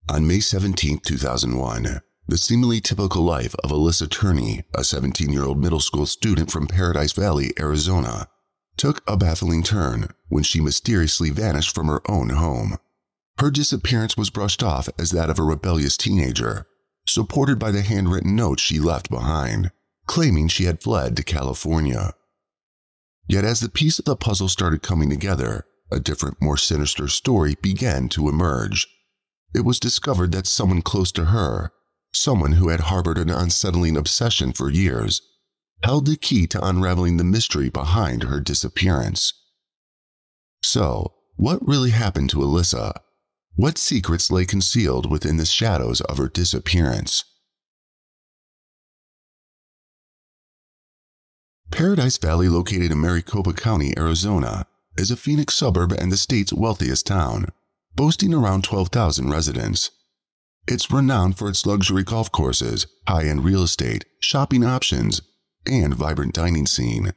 On May 17, 2001, the seemingly typical life of Alissa Turney, a 17-year-old middle school student from Paradise Valley, Arizona, took a baffling turn when she mysteriously vanished from her own home. Her disappearance was brushed off as that of a rebellious teenager, supported by the handwritten note she left behind, claiming she had fled to California. Yet as the piece of the puzzle started coming together, a different, more sinister story began to emerge. It was discovered that someone close to her, someone who had harbored an unsettling obsession for years, held the key to unraveling the mystery behind her disappearance. So, what really happened to Alissa? What secrets lay concealed within the shadows of her disappearance? Paradise Valley, located in Maricopa County, Arizona, is a Phoenix suburb and the state's wealthiest town, boasting around 12,000 residents. It's renowned for its luxury golf courses, high-end real estate, shopping options, and vibrant dining scene.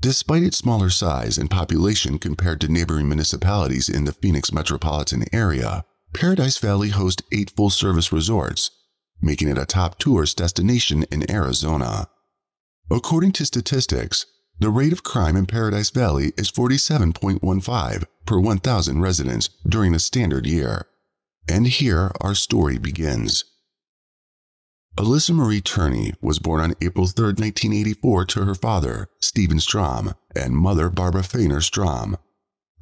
Despite its smaller size and population compared to neighboring municipalities in the Phoenix metropolitan area, Paradise Valley hosts 8 full-service resorts, making it a top tourist destination in Arizona. According to statistics, the rate of crime in Paradise Valley is 47.15 per 1,000 residents during a standard year. And here our story begins. Alissa Marie Turney was born on April 3, 1984 to her father, Stephen Strom, and mother, Barbara Fainer Strom.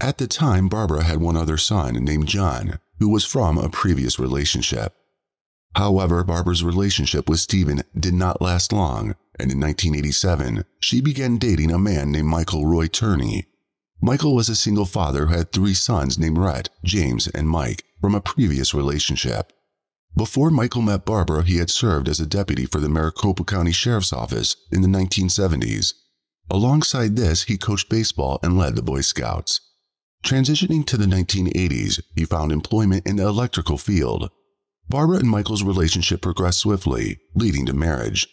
At the time, Barbara had one other son named John, who was from a previous relationship. However, Barbara's relationship with Stephen did not last long, and in 1987, she began dating a man named Michael Roy Turney. Michael was a single father who had 3 sons named Rhett, James, and Mike from a previous relationship. Before Michael met Barbara, he had served as a deputy for the Maricopa County Sheriff's Office in the 1970s. Alongside this, he coached baseball and led the Boy Scouts. Transitioning to the 1980s, he found employment in the electrical field. Barbara and Michael's relationship progressed swiftly, leading to marriage.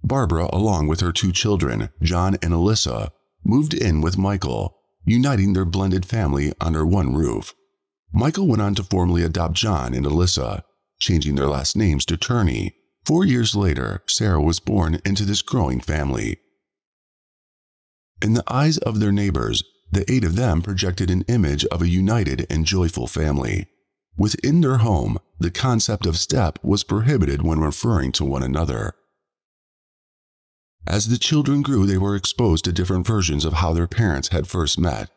Barbara, along with her 2 children, John and Alissa, moved in with Michael, uniting their blended family under one roof. Michael went on to formally adopt John and Alissa, changing their last names to Turney. 4 years later, Sarah was born into this growing family. In the eyes of their neighbors, the 8 of them projected an image of a united and joyful family. Within their home, the concept of step was prohibited when referring to one another. As the children grew, they were exposed to different versions of how their parents had first met.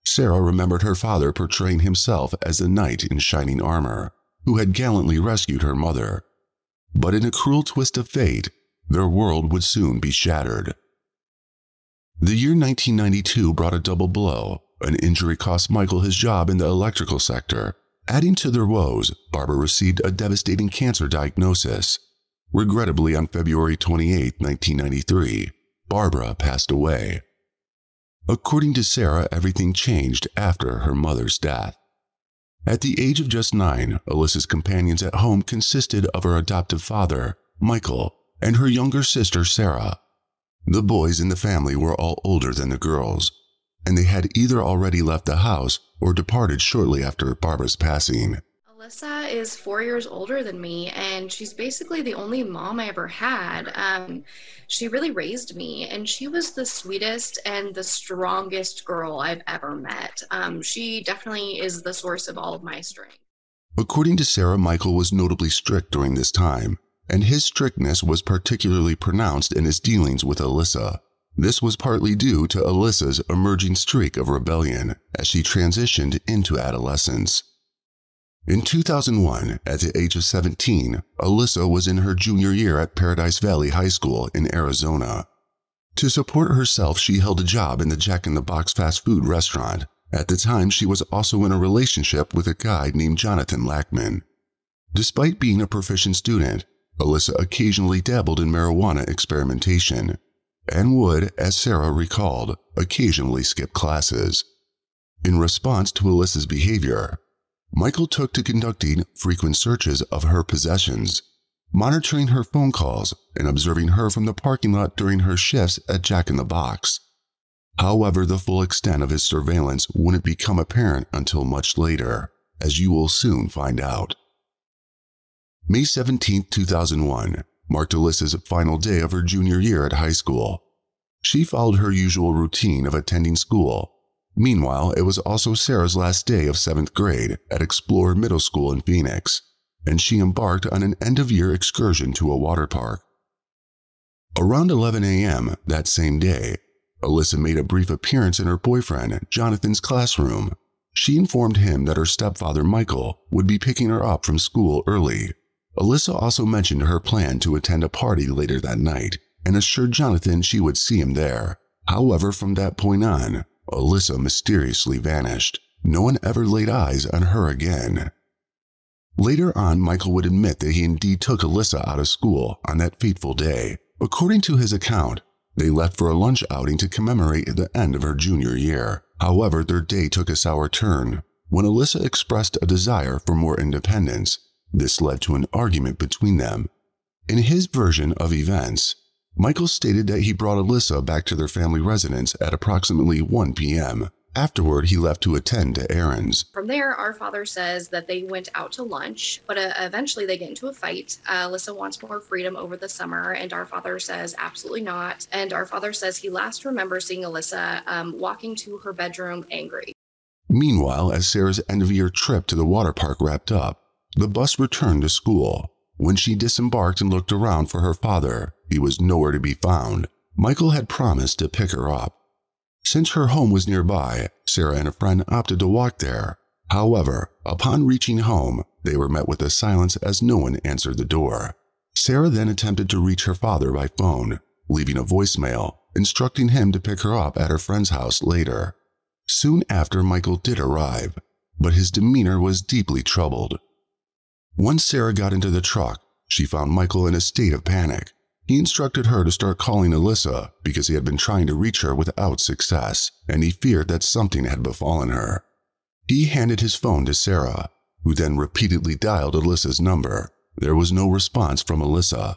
Sarah remembered her father portraying himself as a knight in shining armor, who had gallantly rescued her mother. But in a cruel twist of fate, their world would soon be shattered. The year 1992 brought a double blow. An injury cost Michael his job in the electrical sector. Adding to their woes, Barbara received a devastating cancer diagnosis. Regrettably, on February 28, 1993, Barbara passed away. According to Sarah, everything changed after her mother's death. At the age of just 9, Alissa's companions at home consisted of her adoptive father, Michael, and her younger sister, Sarah. The boys in the family were all older than the girls, and they had either already left the house or departed shortly after Barbara's passing. Alissa is 4 years older than me, and she's basically the only mom I ever had. She really raised me, and she was the sweetest and the strongest girl I've ever met. She definitely is the source of all of my strength. According to Sarah, Michael was notably strict during this time, and his strictness was particularly pronounced in his dealings with Alissa. This was partly due to Alissa's emerging streak of rebellion as she transitioned into adolescence. In 2001, at the age of 17, Alissa was in her junior year at Paradise Valley High School in Arizona. To support herself, she held a job in the Jack in the Box fast food restaurant. At the time, she was also in a relationship with a guy named Jonathan Lackman. Despite being a proficient student, Alissa occasionally dabbled in marijuana experimentation and would, as Sarah recalled, occasionally skip classes. In response to Alissa's behavior, Michael took to conducting frequent searches of her possessions, monitoring her phone calls and observing her from the parking lot during her shifts at Jack in the Box. However, the full extent of his surveillance wouldn't become apparent until much later, as you will soon find out. May 17, 2001, marked Alissa's final day of her junior year at high school. She followed her usual routine of attending school. Meanwhile, it was also Sarah's last day of 7th grade at Explorer Middle School in Phoenix, and she embarked on an end-of-year excursion to a water park. Around 11 a.m. that same day, Alissa made a brief appearance in her boyfriend, Jonathan's classroom. She informed him that her stepfather, Michael, would be picking her up from school early. Alissa also mentioned her plan to attend a party later that night and assured Jonathan she would see him there. However, from that point on, Alissa mysteriously vanished. No one ever laid eyes on her again. Later on, Michael would admit that he indeed took Alissa out of school on that fateful day. According to his account, they left for a lunch outing to commemorate the end of her junior year. However, their day took a sour turn. When Alissa expressed a desire for more independence, this led to an argument between them. In his version of events, Michael stated that he brought Alissa back to their family residence at approximately 1 p.m. Afterward, he left to attend to errands. From there, our father says that they went out to lunch, but eventually they get into a fight. Alissa wants more freedom over the summer, and our father says absolutely not. And our father says he last remembers seeing Alissa walking to her bedroom angry. Meanwhile, as Sarah's end-of-year trip to the water park wrapped up, the bus returned to school. When she disembarked and looked around for her father, he was nowhere to be found. Michael had promised to pick her up. Since her home was nearby, Sarah and a friend opted to walk there. However, upon reaching home, they were met with a silence as no one answered the door. Sarah then attempted to reach her father by phone, leaving a voicemail, instructing him to pick her up at her friend's house later. Soon after, Michael did arrive, but his demeanor was deeply troubled. Once Sarah got into the truck, she found Michael in a state of panic. He instructed her to start calling Alissa because he had been trying to reach her without success, and he feared that something had befallen her. He handed his phone to Sarah, who then repeatedly dialed Alissa's number. There was no response from Alissa.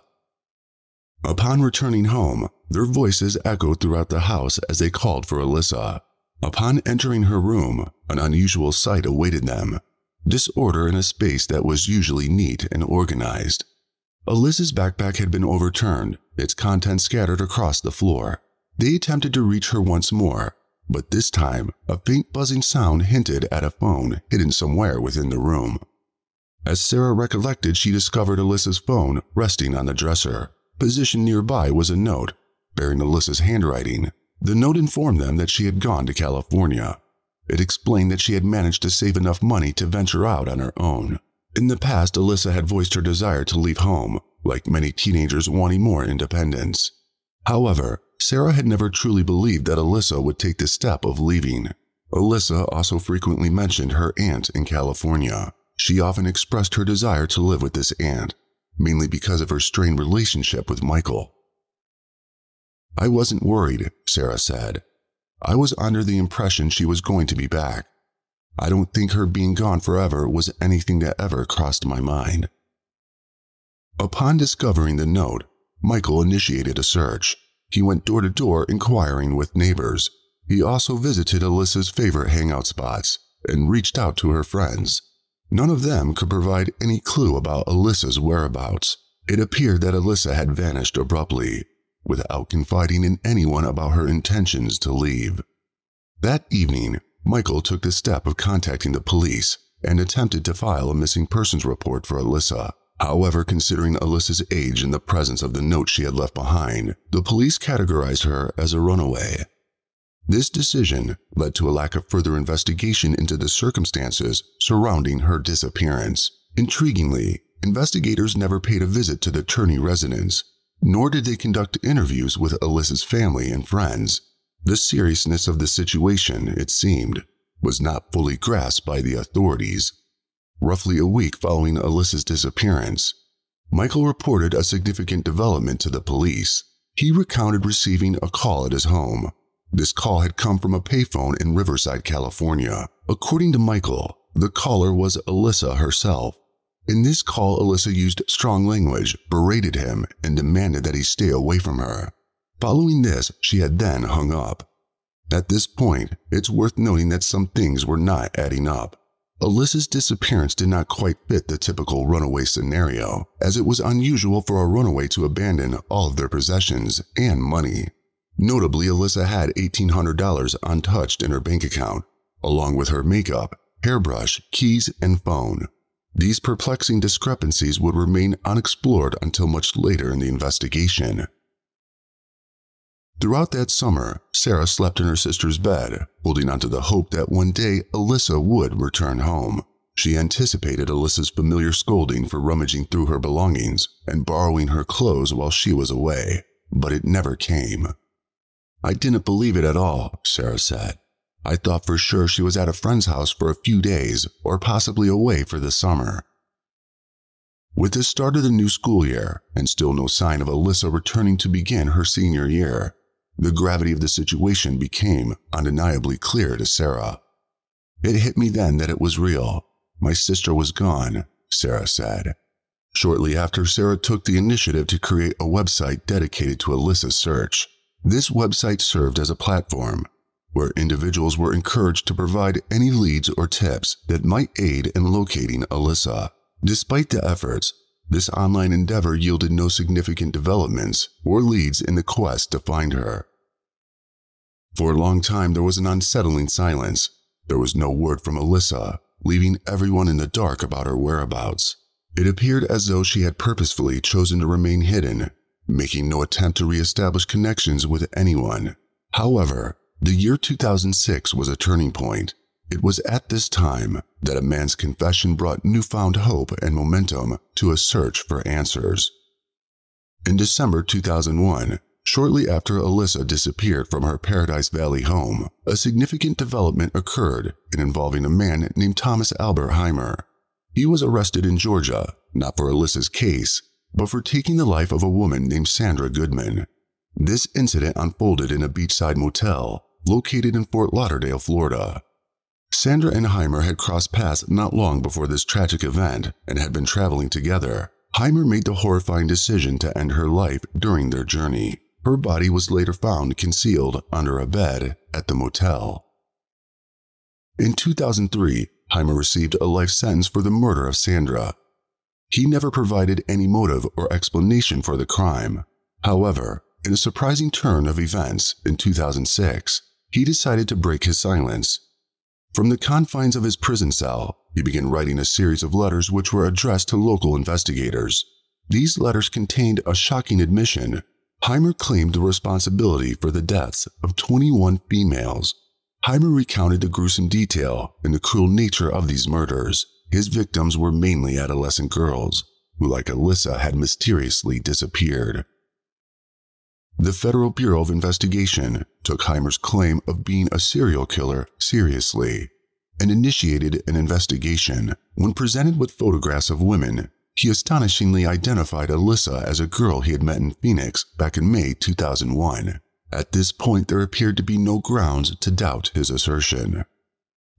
Upon returning home, their voices echoed throughout the house as they called for Alissa. Upon entering her room, an unusual sight awaited them: disorder in a space that was usually neat and organized. Alissa's backpack had been overturned, its contents scattered across the floor. They attempted to reach her once more, but this time, a faint buzzing sound hinted at a phone hidden somewhere within the room. As Sarah recollected, she discovered Alissa's phone resting on the dresser. Positioned nearby was a note, bearing Alissa's handwriting. The note informed them that she had gone to California. It explained that she had managed to save enough money to venture out on her own. In the past, Alissa had voiced her desire to leave home, like many teenagers wanting more independence. However, Sarah had never truly believed that Alissa would take the step of leaving. Alissa also frequently mentioned her aunt in California. She often expressed her desire to live with this aunt, mainly because of her strained relationship with Michael. "I wasn't worried," Sarah said. "I was under the impression she was going to be back. I don't think her being gone forever was anything that ever crossed my mind." Upon discovering the note, Michael initiated a search. He went door to door inquiring with neighbors. He also visited Alissa's favorite hangout spots and reached out to her friends. None of them could provide any clue about Alissa's whereabouts. It appeared that Alissa had vanished abruptly, without confiding in anyone about her intentions to leave. That evening, Michael took the step of contacting the police and attempted to file a missing persons report for Alissa. However, considering Alissa's age and the presence of the note she had left behind, the police categorized her as a runaway. This decision led to a lack of further investigation into the circumstances surrounding her disappearance. Intriguingly, investigators never paid a visit to the Turney residence, nor did they conduct interviews with Alissa's family and friends. The seriousness of the situation, it seemed, was not fully grasped by the authorities. Roughly a week following Alissa's disappearance, Michael reported a significant development to the police. He recounted receiving a call at his home. This call had come from a payphone in Riverside, California. According to Michael, the caller was Alissa herself. In this call, Alissa used strong language, berated him, and demanded that he stay away from her. Following this, she had then hung up. At this point, it's worth noting that some things were not adding up. Alissa's disappearance did not quite fit the typical runaway scenario, as it was unusual for a runaway to abandon all of their possessions and money. Notably, Alissa had $1,800 untouched in her bank account, along with her makeup, hairbrush, keys, and phone. These perplexing discrepancies would remain unexplored until much later in the investigation. Throughout that summer, Sarah slept in her sister's bed, holding onto the hope that one day Alissa would return home. She anticipated Alissa's familiar scolding for rummaging through her belongings and borrowing her clothes while she was away, but it never came. "I didn't believe it at all," Sarah said. "I thought for sure she was at a friend's house for a few days or possibly away for the summer." With the start of the new school year and still no sign of Alissa returning to begin her senior year, the gravity of the situation became undeniably clear to Sarah. "It hit me then that it was real. My sister was gone," Sarah said. Shortly after, Sarah took the initiative to create a website dedicated to Alissa's search. This website served as a platform where individuals were encouraged to provide any leads or tips that might aid in locating Alissa. Despite the efforts, this online endeavor yielded no significant developments or leads in the quest to find her. For a long time, there was an unsettling silence. There was no word from Alissa, leaving everyone in the dark about her whereabouts. It appeared as though she had purposefully chosen to remain hidden, making no attempt to reestablish connections with anyone. However, the year 2006 was a turning point. It was at this time that a man's confession brought newfound hope and momentum to a search for answers. In December 2001, shortly after Alissa disappeared from her Paradise Valley home, a significant development occurred involving a man named Thomas Albert Heimer. He was arrested in Georgia, not for Alissa's case, but for taking the life of a woman named Sandra Goodman. This incident unfolded in a beachside motel located in Fort Lauderdale, Florida. Sandra and Heimer had crossed paths not long before this tragic event and had been traveling together. Heimer made the horrifying decision to end her life during their journey. Her body was later found concealed under a bed at the motel. In 2003, Heimer received a life sentence for the murder of Sandra. He never provided any motive or explanation for the crime. However, in a surprising turn of events in 2006, he decided to break his silence. From the confines of his prison cell, he began writing a series of letters which were addressed to local investigators. These letters contained a shocking admission. Heimer claimed the responsibility for the deaths of 21 females. Heimer recounted the gruesome detail and the cruel nature of these murders. His victims were mainly adolescent girls, who, like Alissa, had mysteriously disappeared. The Federal Bureau of Investigation took Heimer's claim of being a serial killer seriously and initiated an investigation. When presented with photographs of women, he astonishingly identified Alissa as a girl he had met in Phoenix back in May 2001. At this point, there appeared to be no grounds to doubt his assertion.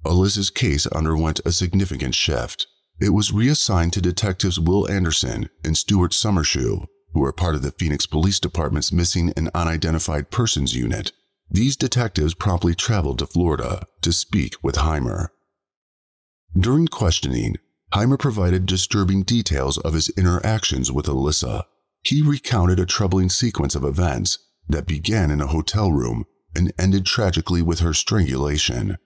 Alissa's case underwent a significant shift. It was reassigned to Detectives Will Anderson and Stuart Summershoe, who were part of the Phoenix Police Department's Missing and Unidentified Persons Unit. These detectives promptly traveled to Florida to speak with Heimer. During questioning, Heimer provided disturbing details of his interactions with Alissa. He recounted a troubling sequence of events that began in a hotel room and ended tragically with her strangulation.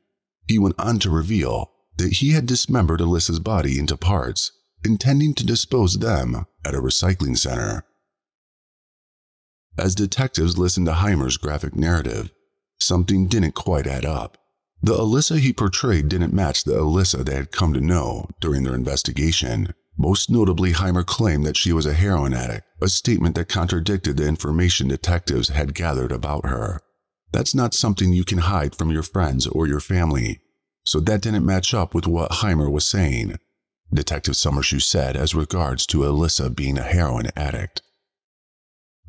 He went on to reveal that he had dismembered Alissa's body into parts, intending to dispose them at a recycling center. As detectives listened to Heimer's graphic narrative, something didn't quite add up. The Alissa he portrayed didn't match the Alissa they had come to know during their investigation. Most notably, Heimer claimed that she was a heroin addict, a statement that contradicted the information detectives had gathered about her. That's not something you can hide from your friends or your family, so that didn't match up with what Heimer was saying, Detective Summershoe said as regards to Alissa being a heroin addict.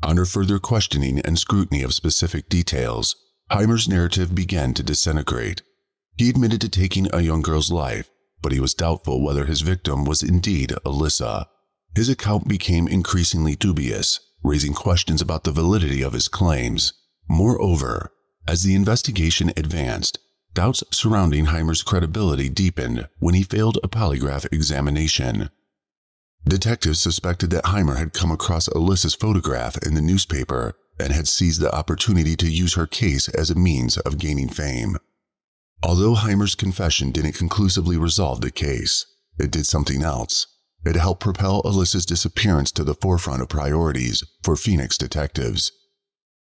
Under further questioning and scrutiny of specific details, Heimer's narrative began to disintegrate. He admitted to taking a young girl's life, but he was doubtful whether his victim was indeed Alissa. His account became increasingly dubious, raising questions about the validity of his claims. Moreover, as the investigation advanced, Doubts surrounding Heimer's credibility deepened when he failed a polygraph examination. Detectives suspected that Heimer had come across Alissa's photograph in the newspaper and had seized the opportunity to use her case as a means of gaining fame. Although Heimer's confession didn't conclusively resolve the case, it did something else. It helped propel Alissa's disappearance to the forefront of priorities for Phoenix detectives.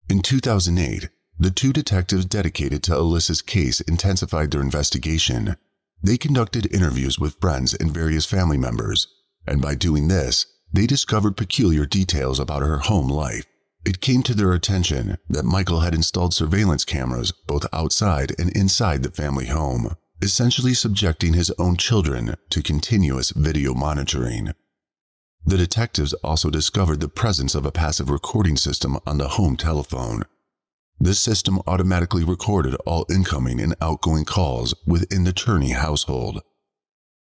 In 2008, the two detectives dedicated to Alissa's case intensified their investigation. They conducted interviews with friends and various family members, and by doing this, they discovered peculiar details about her home life. It came to their attention that Michael had installed surveillance cameras both outside and inside the family home, essentially subjecting his own children to continuous video monitoring. The detectives also discovered the presence of a passive recording system on the home telephone. This system automatically recorded all incoming and outgoing calls within the Turney household.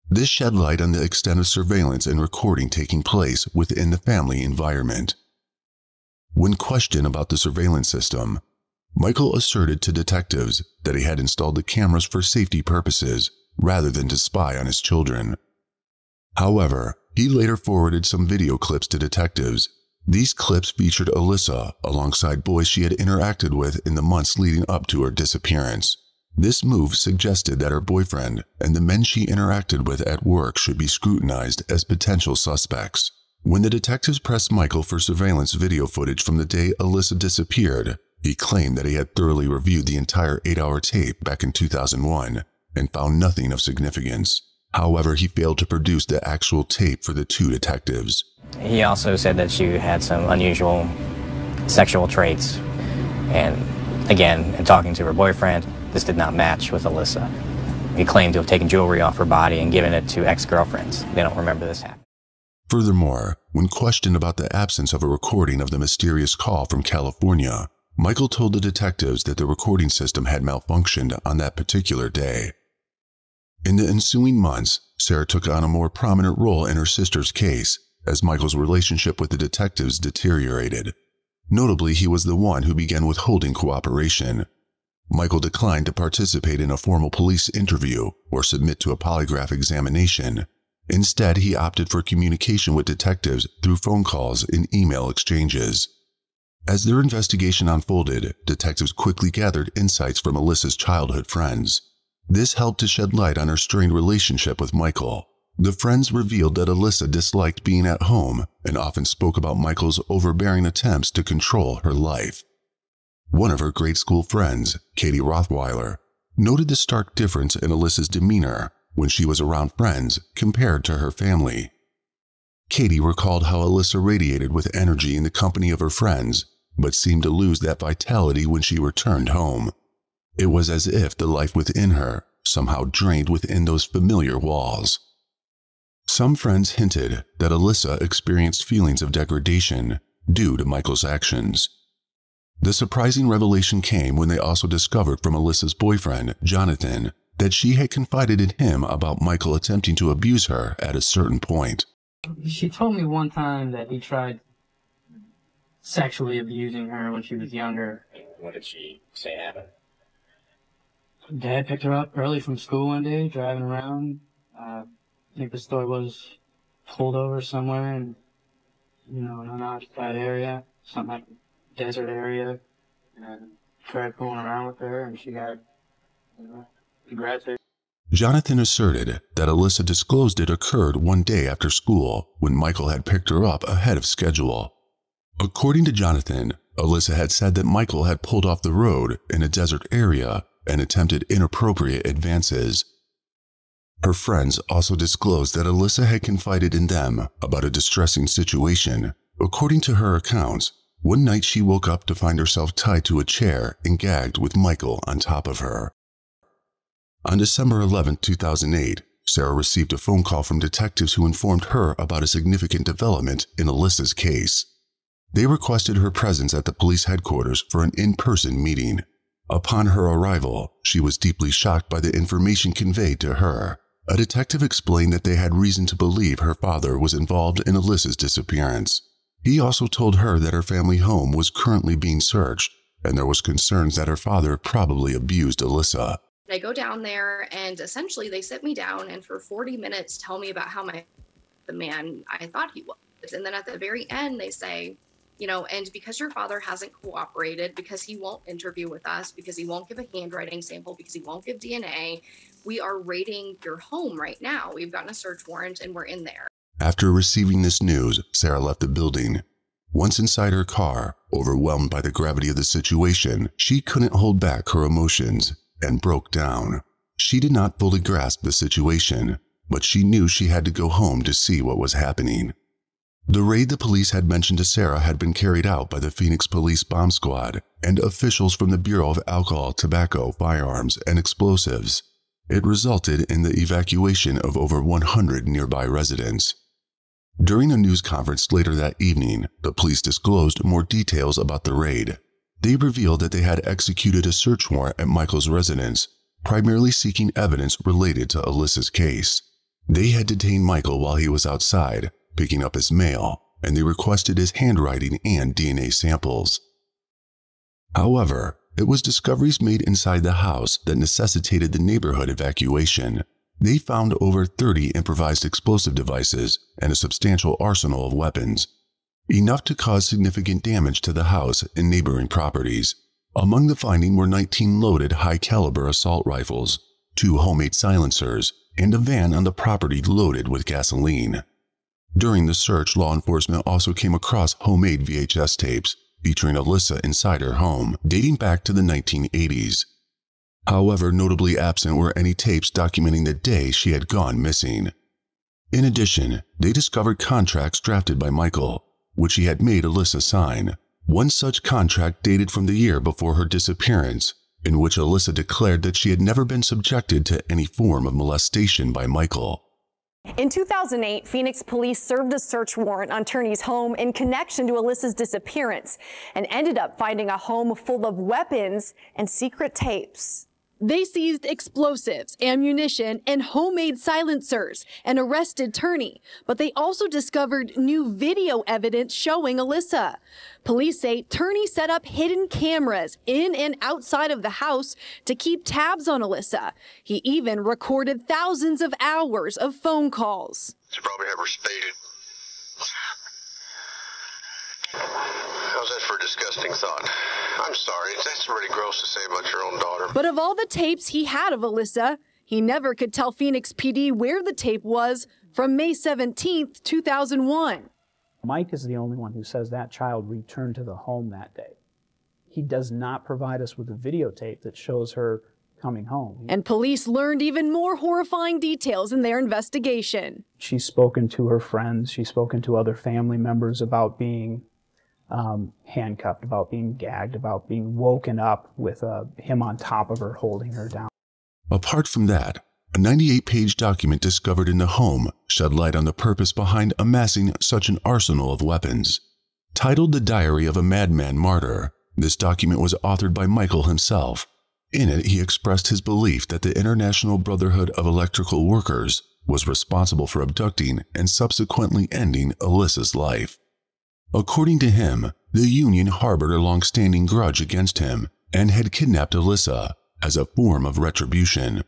This shed light on the extent of surveillance and recording taking place within the family environment. When questioned about the surveillance system, Michael asserted to detectives that he had installed the cameras for safety purposes rather than to spy on his children. However, he later forwarded some video clips to detectives. These clips featured Alissa alongside boys she had interacted with in the months leading up to her disappearance. This move suggested that her boyfriend and the men she interacted with at work should be scrutinized as potential suspects. When the detectives pressed Michael for surveillance video footage from the day Alissa disappeared, he claimed that he had thoroughly reviewed the entire 8-hour tape back in 2001 and found nothing of significance. However, he failed to produce the actual tape for the two detectives. He also said that she had some unusual sexual traits. And again, in talking to her boyfriend, this did not match with Alissa. He claimed to have taken jewelry off her body and given it to ex-girlfriends. They don't remember this happening. Furthermore, when questioned about the absence of a recording of the mysterious call from California, Michael told the detectives that the recording system had malfunctioned on that particular day. In the ensuing months, Sarah took on a more prominent role in her sister's case as Michael's relationship with the detectives deteriorated. Notably, he was the one who began withholding cooperation. Michael declined to participate in a formal police interview or submit to a polygraph examination. Instead, he opted for communication with detectives through phone calls and email exchanges. As their investigation unfolded, detectives quickly gathered insights from Alissa's childhood friends. This helped to shed light on her strained relationship with Michael. The friends revealed that Alissa disliked being at home and often spoke about Michael's overbearing attempts to control her life. One of her grade school friends, Katie Rothweiler, noted the stark difference in Alissa's demeanor when she was around friends compared to her family. Katie recalled how Alissa radiated with energy in the company of her friends, but seemed to lose that vitality when she returned home. It was as if the life within her somehow drained within those familiar walls. Some friends hinted that Alissa experienced feelings of degradation due to Michael's actions. The surprising revelation came when they also discovered from Alissa's boyfriend, Jonathan, that she had confided in him about Michael attempting to abuse her at a certain point. She told me one time that he tried sexually abusing her when she was younger. What did she say happened? Dad picked her up early from school one day, driving around. I think the story was pulled over somewhere in, an unoccupied area, some like desert area, and tried fooling around with her, and she got, aggressive. Jonathan asserted that Alissa disclosed it occurred one day after school when Michael had picked her up ahead of schedule. According to Jonathan, Alissa had said that Michael had pulled off the road in a desert area and attempted inappropriate advances. Her friends also disclosed that Alissa had confided in them about a distressing situation. According to her accounts, one night she woke up to find herself tied to a chair and gagged with Michael on top of her. On December 11, 2008, Sarah received a phone call from detectives who informed her about a significant development in Alissa's case. They requested her presence at the police headquarters for an in-person meeting. Upon her arrival, she was deeply shocked by the information conveyed to her. A detective explained that they had reason to believe her father was involved in Alissa's disappearance. He also told her that her family home was currently being searched, and there was concerns that her father probably abused Alissa. I go down there and essentially they sit me down and for 40 minutes tell me about how the man I thought he was. And then at the very end, they say, you know, and because your father hasn't cooperated, because he won't interview with us, because he won't give a handwriting sample, because he won't give DNA, we are raiding your home right now. We've gotten a search warrant and we're in there. After receiving this news, Sarah left the building. Once inside her car, overwhelmed by the gravity of the situation, she couldn't hold back her emotions and broke down. She did not fully grasp the situation, but she knew she had to go home to see what was happening. The raid the police had mentioned to Sarah had been carried out by the Phoenix Police Bomb Squad and officials from the Bureau of Alcohol, Tobacco, Firearms, and Explosives. It resulted in the evacuation of over 100 nearby residents. During a news conference later that evening, the police disclosed more details about the raid. They revealed that they had executed a search warrant at Michael's residence, primarily seeking evidence related to Alissa's case. They had detained Michael while he was outside, picking up his mail, and they requested his handwriting and DNA samples. However, it was discoveries made inside the house that necessitated the neighborhood evacuation. They found over 30 improvised explosive devices and a substantial arsenal of weapons, enough to cause significant damage to the house and neighboring properties. Among the finding were 19 loaded high-caliber assault rifles, 2 homemade silencers, and a van on the property loaded with gasoline. During the search, law enforcement also came across homemade VHS tapes featuring Alissa inside her home, dating back to the 1980s. However, notably absent were any tapes documenting the day she had gone missing. In addition, they discovered contracts drafted by Michael, which he had made Alissa sign. One such contract dated from the year before her disappearance, in which Alissa declared that she had never been subjected to any form of molestation by Michael. In 2008, Phoenix police served a search warrant on Turney's home in connection to Alissa's disappearance and ended up finding a home full of weapons and secret tapes. They seized explosives, ammunition, and homemade silencers and arrested Turney, but they also discovered new video evidence showing Alissa. Police say Turney set up hidden cameras in and outside of the house to keep tabs on Alissa. He even recorded thousands of hours of phone calls. She probably never stated. How's that for a disgusting thought? I'm sorry, that's really gross to say about your own daughter. But of all the tapes he had of Alissa, he never could tell Phoenix PD where the tape was from May 17th, 2001. Mike is the only one who says that child returned to the home that day. He does not provide us with a videotape that shows her coming home. And police learned even more horrifying details in their investigation. She's spoken to her friends, she's spoken to other family members about being handcuffed, about being gagged, about being woken up with him on top of her holding her down. Apart from that, a 98-page document discovered in the home shed light on the purpose behind amassing such an arsenal of weapons. Titled The Diary of a Madman, Martyr, this document was authored by Michael himself. In it, he expressed his belief that the International Brotherhood of Electrical Workers was responsible for abducting and subsequently ending Alissa's life. According to him, the union harbored a long-standing grudge against him and had kidnapped Alissa as a form of retribution.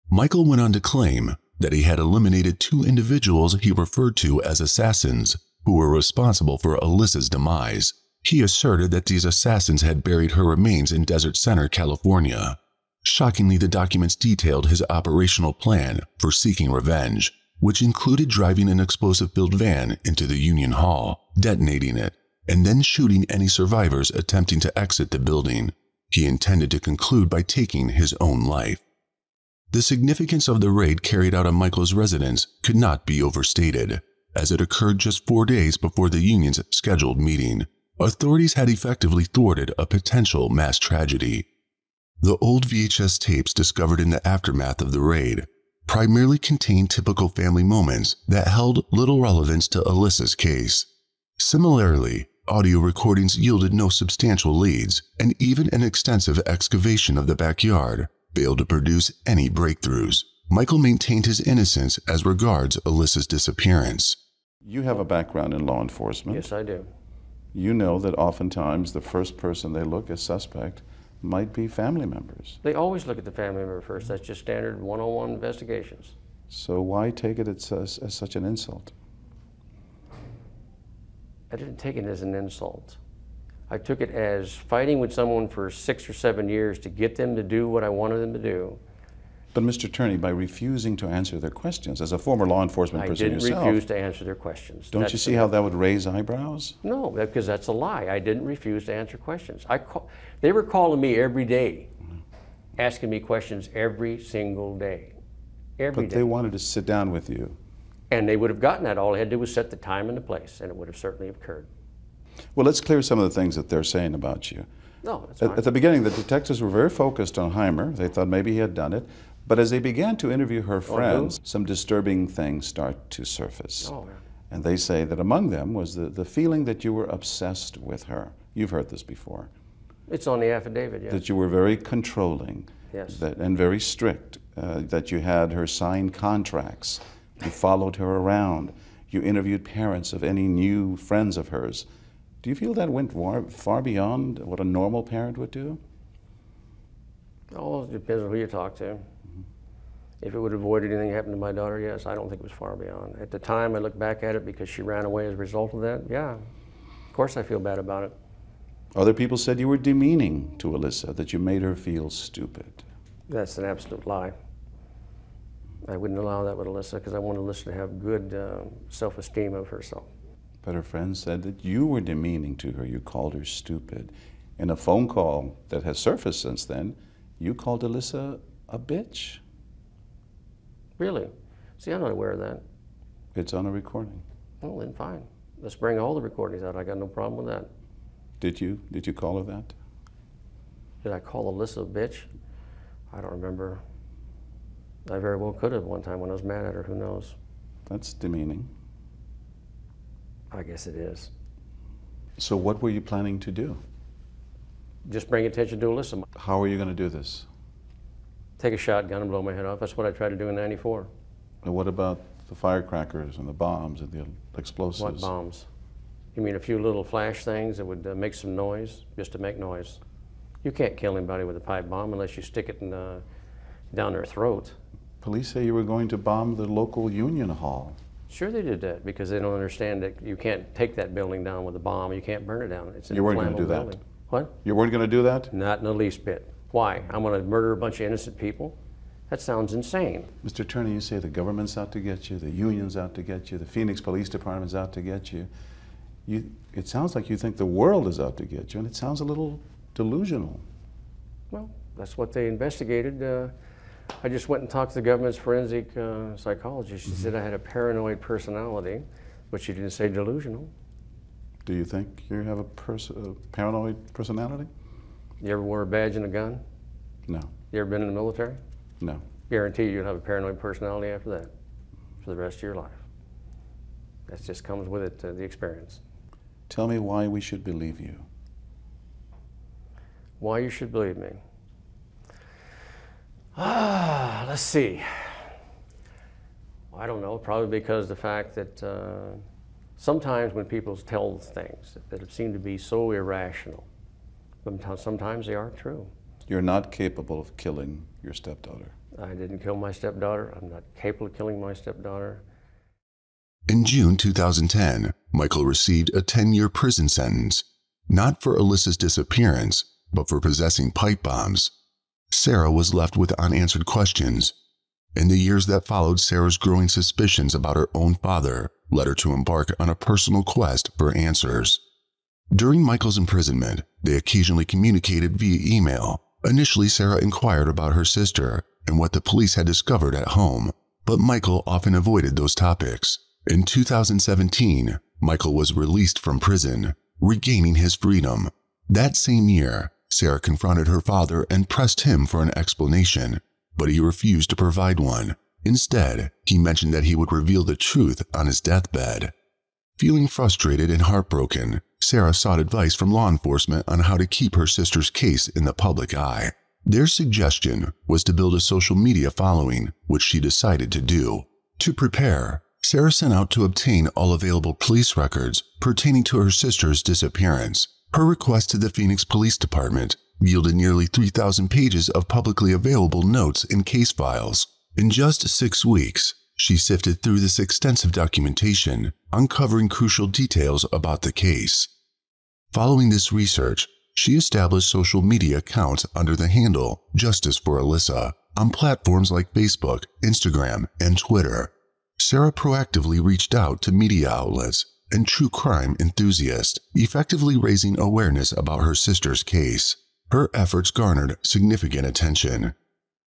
Michael went on to claim that he had eliminated 2 individuals he referred to as assassins who were responsible for Alissa's demise. He asserted that these assassins had buried her remains in Desert Center, California. Shockingly, the documents detailed his operational plan for seeking revenge, which included driving an explosive-filled van into the Union Hall, detonating it, and then shooting any survivors attempting to exit the building. He intended to conclude by taking his own life. The significance of the raid carried out on Michael's residence could not be overstated, as it occurred just 4 days before the union's scheduled meeting. Authorities had effectively thwarted a potential mass tragedy. The old VHS tapes discovered in the aftermath of the raid primarily contained typical family moments that held little relevance to Alissa's case. Similarly, audio recordings yielded no substantial leads, and even an extensive excavation of the backyard failed to produce any breakthroughs. Michael maintained his innocence as regards Alissa's disappearance. You have a background in law enforcement. Yes, I do. You know that oftentimes the first person they look as suspect might be family members. They always look at the family member first. That's just standard one-on-one investigations. So why take it as such an insult? I didn't take it as an insult. I took it as fighting with someone for 6 or 7 years to get them to do what I wanted them to do. But Mr. Turney, by refusing to answer their questions, as a former law enforcement person yourself, I didn't refuse to answer their questions. Don't you see how that would raise eyebrows? No, because that's a lie. I didn't refuse to answer questions. They were calling me every day, asking me questions every single day. Every day. But they wanted to sit down with you. And they would have gotten that. All they had to do was set the time and the place, and it would have certainly occurred. Well, let's clear some of the things that they're saying about you. No, that's fine. At the beginning, the detectives were very focused on Heimer. They thought maybe he had done it. But as they began to interview her friends, some disturbing things start to surface. Oh, yeah. And they say that among them was the feeling that you were obsessed with her. You've heard this before. It's on the affidavit, yes. That you were very controlling, yes, and very strict, that you had her sign contracts, you followed her around, you interviewed parents of any new friends of hers. Do you feel that went far beyond what a normal parent would do? Oh, it depends on who you talk to. If it would avoid anything happening to my daughter, yes, I don't think it was far beyond. At the time, I look back at it because she ran away as a result of that. Yeah, of course I feel bad about it. Other people said you were demeaning to Alissa, that you made her feel stupid. That's an absolute lie. I wouldn't allow that with Alissa because I wanted Alissa to have good self-esteem of herself. But her friends said that you were demeaning to her. You called her stupid. In a phone call that has surfaced since then, you called Alissa a bitch. Really? See, I'm not aware of that. It's on a recording. Well, then fine. Let's bring all the recordings out. I got no problem with that. Did you call her that? Did I call Alissa a bitch? I don't remember. I very well could have one time when I was mad at her. Who knows? That's demeaning. I guess it is. So what were you planning to do? Just bring attention to Alissa. How are you going to do this? Take a shotgun and blow my head off. That's what I tried to do in '94. And what about the firecrackers and the bombs and the explosives? What bombs? You mean a few little flash things that would make some noise, just to make noise? You can't kill anybody with a pipe bomb unless you stick it down their throat. Police say you were going to bomb the local union hall. Sure they did that because they don't understand that you can't take that building down with a bomb. You can't burn it down. It's an You weren't going to do building. that? What? You weren't going to do that? Not in the least bit. Why? I'm going to murder a bunch of innocent people? That sounds insane. Mr. Turney, you say the government's out to get you, the union's out to get you, the Phoenix Police Department's out to get you. It sounds like you think the world is out to get you, and it sounds a little delusional. Well, that's what they investigated. I just went and talked to the government's forensic psychologist. She said I had a paranoid personality, but she didn't say delusional. Do you think you have a paranoid personality? You ever wore a badge and a gun? No. You ever been in the military? No. Guarantee you'll have a paranoid personality after that for the rest of your life. That just comes with it, the experience. Tell me why we should believe you. Why you should believe me? Let's see. I don't know, probably because the fact that sometimes when people tell things that seem to be so irrational, sometimes they are true. You're not capable of killing your stepdaughter. I didn't kill my stepdaughter. I'm not capable of killing my stepdaughter. In June 2010, Michael received a 10-year prison sentence, not for Alissa's disappearance, but for possessing pipe bombs. Sarah was left with unanswered questions. In the years that followed, Sarah's growing suspicions about her own father led her to embark on a personal quest for answers. During Michael's imprisonment, they occasionally communicated via email. Initially, Sarah inquired about her sister and what the police had discovered at home, but Michael often avoided those topics. In 2017, Michael was released from prison, regaining his freedom. That same year, Sarah confronted her father and pressed him for an explanation, but he refused to provide one. Instead, he mentioned that he would reveal the truth on his deathbed. Feeling frustrated and heartbroken, Sarah sought advice from law enforcement on how to keep her sister's case in the public eye. Their suggestion was to build a social media following, which she decided to do. To prepare, Sarah set out to obtain all available police records pertaining to her sister's disappearance. Her request to the Phoenix Police Department yielded nearly 3,000 pages of publicly available notes and case files. In just 6 weeks, she sifted through this extensive documentation, uncovering crucial details about the case. Following this research, she established social media accounts under the handle Justice for Alissa on platforms like Facebook, Instagram, and Twitter. Sarah proactively reached out to media outlets and true crime enthusiasts, effectively raising awareness about her sister's case. Her efforts garnered significant attention.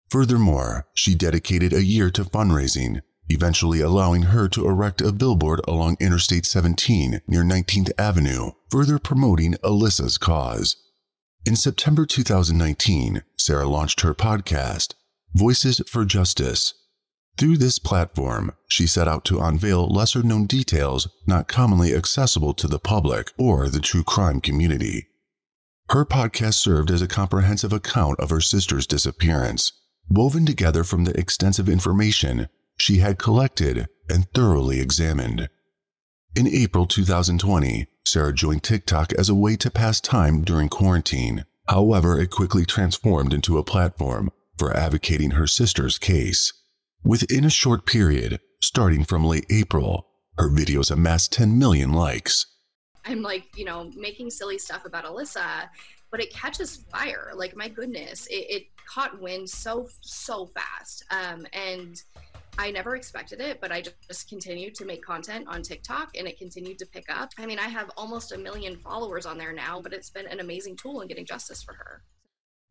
Furthermore, she dedicated a year to fundraising, eventually allowing her to erect a billboard along Interstate 17 near 19th Avenue, further promoting Alissa's cause. In September 2019, Sarah launched her podcast, Voices for Justice. Through this platform, she set out to unveil lesser-known details not commonly accessible to the public or the true crime community. Her podcast served as a comprehensive account of her sister's disappearance, woven together from the extensive information she had collected and thoroughly examined. In April 2020, Sarah joined TikTok as a way to pass time during quarantine. However, it quickly transformed into a platform for advocating her sister's case. Within a short period, starting from late April, her videos amassed 10 million likes. I'm like, making silly stuff about Alissa, but it catches fire. Like, my goodness, it caught wind so fast. And I never expected it, but I just continued to make content on TikTok and it continued to pick up. I mean, I have almost 1 million followers on there now, but it's been an amazing tool in getting justice for her.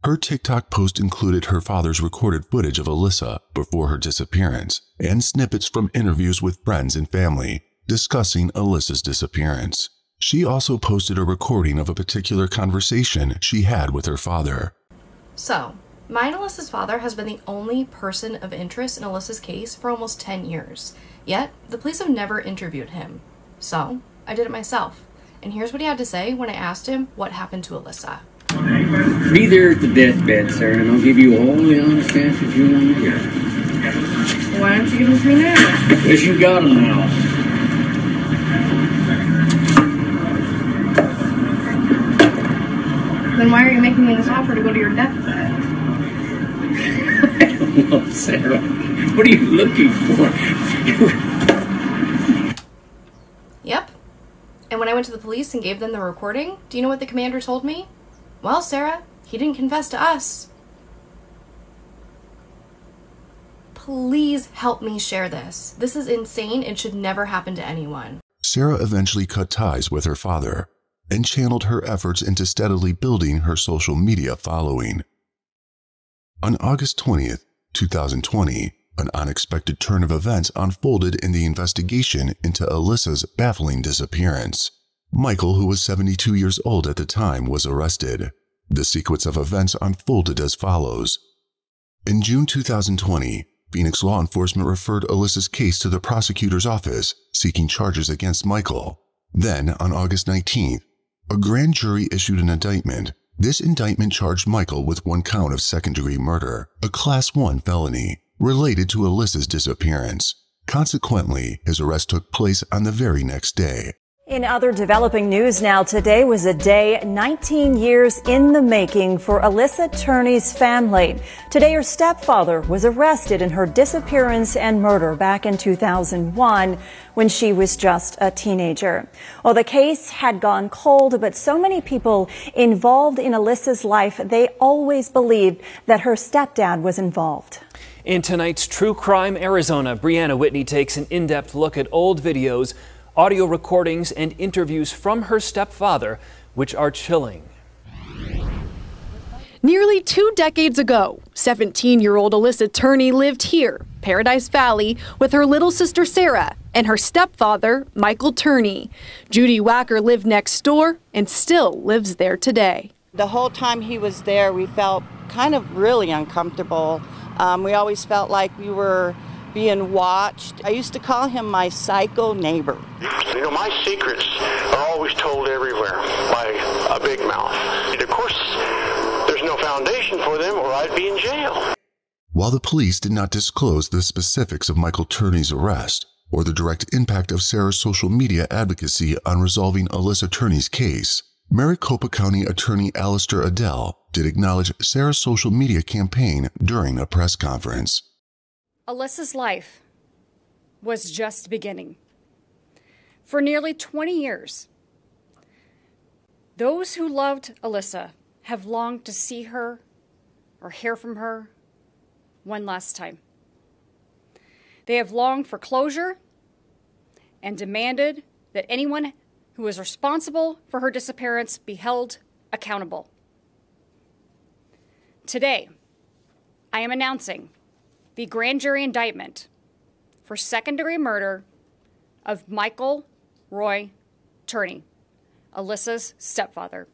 Her TikTok post included her father's recorded footage of Alissa before her disappearance and snippets from interviews with friends and family discussing Alissa's disappearance. She also posted a recording of a particular conversation she had with her father. So, mine and Alissa's father has been the only person of interest in Alissa's case for almost 10 years. Yet, the police have never interviewed him. So, I did it myself. And here's what he had to say when I asked him what happened to Alissa. Be there at the deathbed, sir, and I'll give you all the honest answers you want to hear. Why don't you give them to me now? Because you got them now. Then why are you making me this offer to go to your deathbed? I don't know, Sarah. What are you looking for? Yep. And when I went to the police and gave them the recording, do you know what the commander told me? Well, Sarah, he didn't confess to us. Please help me share this. This is insane and should never happen to anyone. Sarah eventually cut ties with her father and channeled her efforts into steadily building her social media following. On August 20th, 2020, an unexpected turn of events unfolded in the investigation into Alissa's baffling disappearance. Michael, who was 72 years old at the time, was arrested. The sequence of events unfolded as follows. In June 2020, Phoenix law enforcement referred Alissa's case to the prosecutor's office, seeking charges against Michael. Then, on August 19th, a grand jury issued an indictment. This indictment charged Michael with 1 count of second-degree murder, a Class 1 felony, related to Alissa's disappearance. Consequently, his arrest took place on the very next day. In other developing news now, today was a day 19 years in the making for Alissa Turney's family. Today, her stepfather was arrested in her disappearance and murder back in 2001 when she was just a teenager. Well, the case had gone cold, but so many people involved in Alissa's life, they always believed that her stepdad was involved. In tonight's True Crime Arizona, Brianna Whitney takes an in-depth look at old videos, audio recordings, and interviews from her stepfather, which are chilling. Nearly 2 decades ago, 17-year-old Alissa Turney lived here, Paradise Valley, with her little sister Sarah and her stepfather, Michael Turney. Judy Wacker lived next door and still lives there today. The whole time he was there, we felt kind of really uncomfortable. We always felt like we were being watched. I used to call him my psycho neighbor. You know, my secrets are always told everywhere by a big mouth. And of course, there's no foundation for them or I'd be in jail. While the police did not disclose the specifics of Michael Turney's arrest or the direct impact of Sarah's social media advocacy on resolving Alissa Turney's case, Maricopa County Attorney Alissa Adele did acknowledge Sarah's social media campaign during a press conference. Alyssa's life was just beginning. For nearly 20 years, those who loved Alissa have longed to see her or hear from her one last time. They have longed for closure and demanded that anyone who is responsible for her disappearance be held accountable. Today, I am announcing the grand jury indictment for second-degree murder of Michael Roy Turney, Alyssa's stepfather.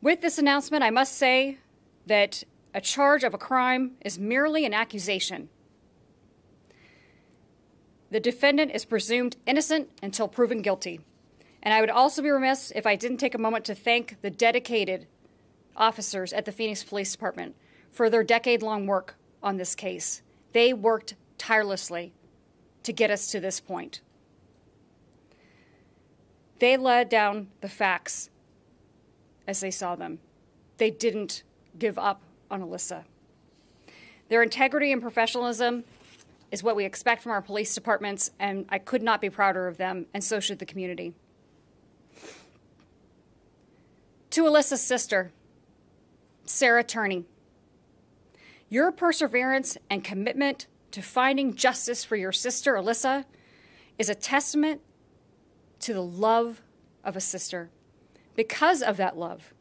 With this announcement, I must say that a charge of a crime is merely an accusation. The defendant is presumed innocent until proven guilty. And I would also be remiss if I didn't take a moment to thank the dedicated officers at the Phoenix Police Department for their decade-long work on this case. They worked tirelessly to get us to this point. They laid down the facts as they saw them. They didn't give up on Alissa. Their integrity and professionalism is what we expect from our police departments, and I could not be prouder of them, and so should the community. To Alyssa's sister, Sarah Turney, your perseverance and commitment to finding justice for your sister, Alissa, is a testament to the love of a sister. Because of that love,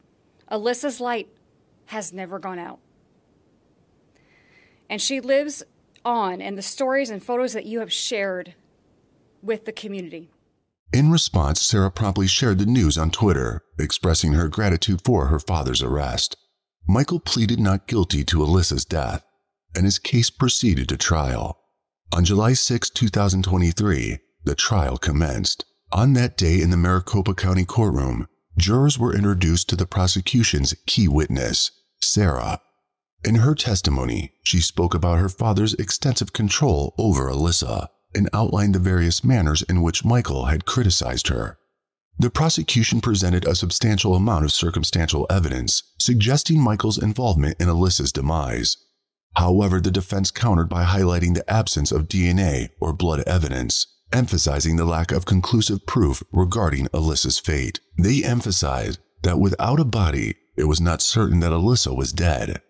Alyssa's light has never gone out. And she lives on in the stories and photos that you have shared with the community. In response, Sarah promptly shared the news on Twitter, expressing her gratitude for her father's arrest. Michael pleaded not guilty to Alyssa's death, and his case proceeded to trial. On July 6, 2023, the trial commenced. On that day in the Maricopa County courtroom, jurors were introduced to the prosecution's key witness, Sarah. In her testimony, she spoke about her father's extensive control over Alissa and outlined the various manners in which Michael had criticized her. The prosecution presented a substantial amount of circumstantial evidence suggesting Michael's involvement in Alyssa's demise. However, the defense countered by highlighting the absence of DNA or blood evidence, emphasizing the lack of conclusive proof regarding Alyssa's fate. They emphasized that without a body, it was not certain that Alissa was dead.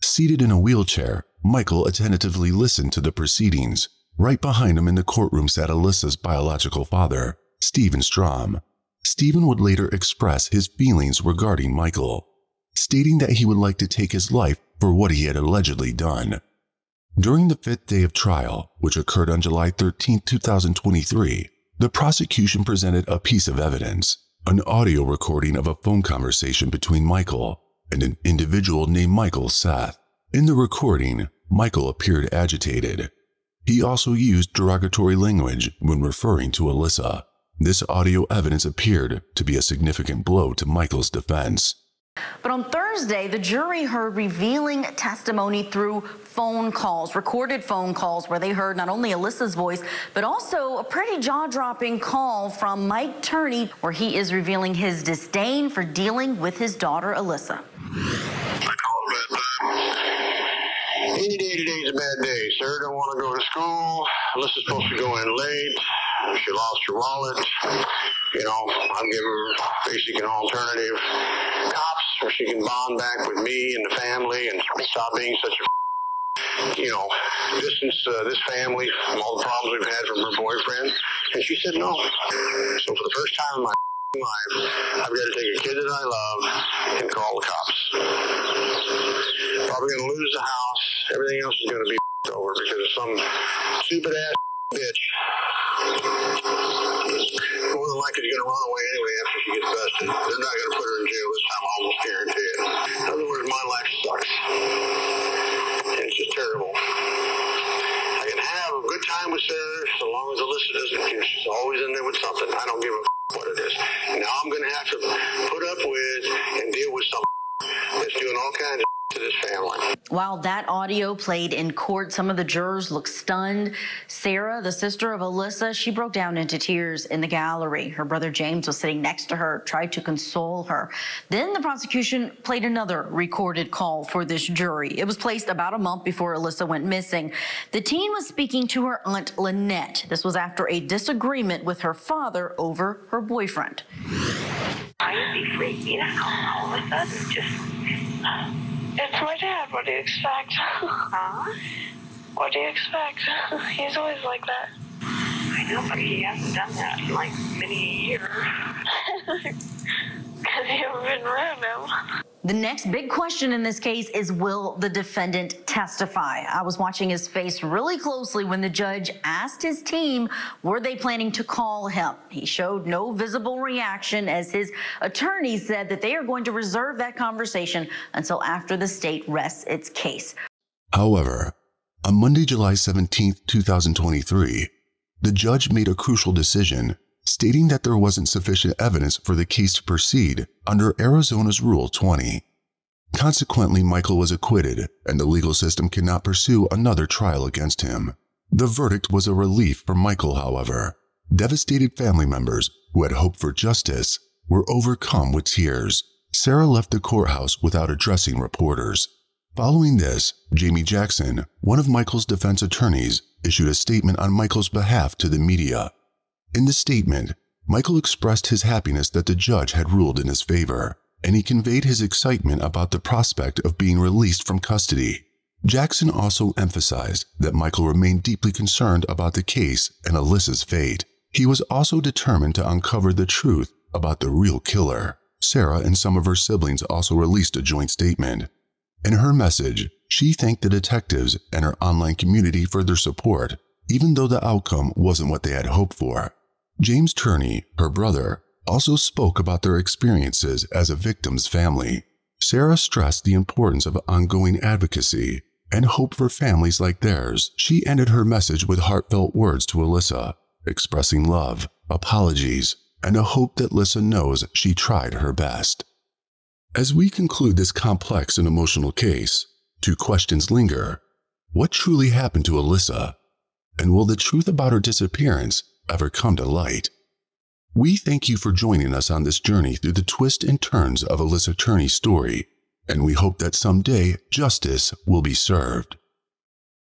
Seated in a wheelchair, Michael attentively listened to the proceedings. Right behind him in the courtroom sat Alyssa's biological father, Stephen Strom. Stephen would later express his feelings regarding Michael, stating that he would like to take his life for what he had allegedly done. During the fifth day of trial, which occurred on July 13, 2023, the prosecution presented a piece of evidence, an audio recording of a phone conversation between Michael and an individual named Michael Seth. In the recording, Michael appeared agitated. He also used derogatory language when referring to Alissa. This audio evidence appeared to be a significant blow to Michael's defense. But on Thursday, the jury heard revealing testimony through phone calls, recorded phone calls, where they heard not only Alyssa's voice, but also a pretty jaw-dropping call from Mike Turney, where he is revealing his disdain for dealing with his daughter, Alissa. Any day today's a bad day. Sarah don't want to go to school. Alyssa's supposed to go in late. She lost her wallet. You know, I'm giving her basically an alternative. Cops, where she can bond back with me and the family and stop being such a, you know, distance this family from all the problems we've had from her boyfriend. And she said no. So for the first time in my life, I've got to take a kid that I love and call the cops. Probably going to lose the house. Everything else is going to be over because of some stupid ass bitch. More than likely going to run away anyway after she gets busted. They're not going to put her in jail this time, I almost guarantee it. In other words, my life sucks. And it's just terrible. I can have a good time with Sarah so long as Alissa doesn't care. She's always in there with something. I don't give a what it is. Now I'm going to have to put up with and deal with someone that's doing all kinds of to this family. While that audio played in court, some of the jurors looked stunned. Sarah, the sister of Alissa, she broke down into tears in the gallery. Her brother James was sitting next to her, tried to console her. Then the prosecution played another recorded call for this jury. It was placed about a month before Alissa went missing. The teen was speaking to her aunt Lynette. This was after a disagreement with her father over her boyfriend. I'd be freaking out all of a sudden. It's my dad. What do you expect? Huh? What do you expect? He's always like that. I know, but he hasn't done that in like many years. Because you haven't been around him. The next big question in this case is, will the defendant testify? I was watching his face really closely when the judge asked his team, were they planning to call him? He showed no visible reaction as his attorney said that they are going to reserve that conversation until after the state rests its case. However, on Monday, July 17, 2023, the judge made a crucial decision, stating that there wasn't sufficient evidence for the case to proceed under Arizona's Rule 20. Consequently, Michael was acquitted, and the legal system cannot pursue another trial against him. The verdict was a relief for Michael, however. Devastated family members who had hoped for justice were overcome with tears. Sarah left the courthouse without addressing reporters. Following this, Jamie Jackson, one of Michael's defense attorneys, issued a statement on Michael's behalf to the media. In the statement, Michael expressed his happiness that the judge had ruled in his favor, and he conveyed his excitement about the prospect of being released from custody. Jackson also emphasized that Michael remained deeply concerned about the case and Alissa's fate. He was also determined to uncover the truth about the real killer. Sarah and some of her siblings also released a joint statement. In her message, she thanked the detectives and her online community for their support, even though the outcome wasn't what they had hoped for. James Turney, her brother, also spoke about their experiences as a victim's family. Sarah stressed the importance of ongoing advocacy and hope for families like theirs. She ended her message with heartfelt words to Alissa, expressing love, apologies, and a hope that Alissa knows she tried her best. As we conclude this complex and emotional case, two questions linger. What truly happened to Alissa? And will the truth about her disappearance ever come to light? We thank you for joining us on this journey through the twists and turns of Alissa Turney's story, and we hope that someday justice will be served.